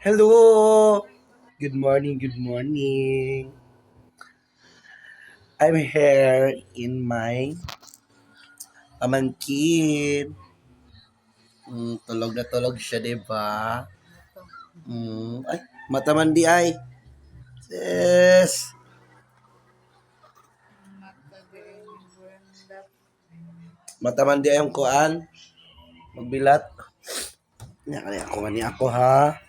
Hello! Good morning, good morning. I'm here in my pamangkin. Tulog na tulog siya, diba? Ay, mataman di ay. Yes! Mataman di ay ang kuan. Magbilat. Kaya ako nga ni ako ha.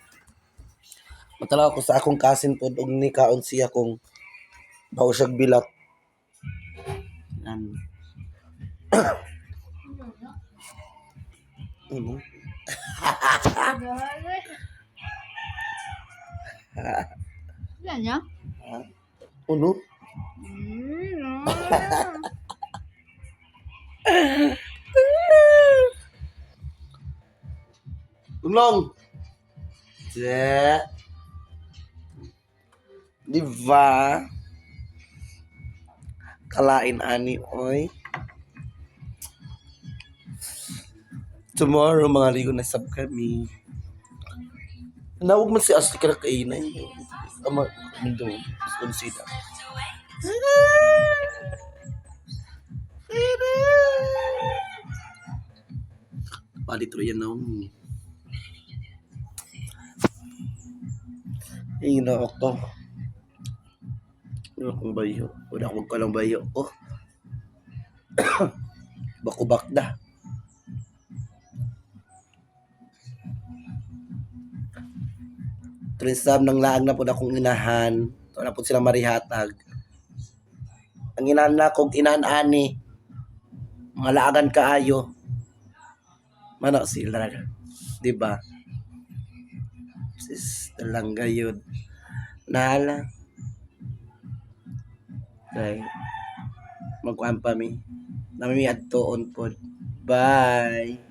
Matala ako sa akong kasin po og ni kaon siya kung bawo siya bilat. Ano? Yan niya? Ano? Ulong! Yeah. Di ba? Kalain ani oy. Tomorrow mga ligo na sab kami. Nawag man si Ashley ka kainay. Ama mundo konsida. Palit ro yan naon. Ina ako. Wala akong bayo. Wala akong kalang bayo ko. Bakubak na. Trisam ng laang na po akong inahan. Ito na po silang marihatag. Ang inahan na kong inahan-ani. Mga laagan kaayo. Mana sila. Diba? Sis, talang gayod. Nahala. Okay. Magkuhan pa mi. Namimi adtoon po. Bye.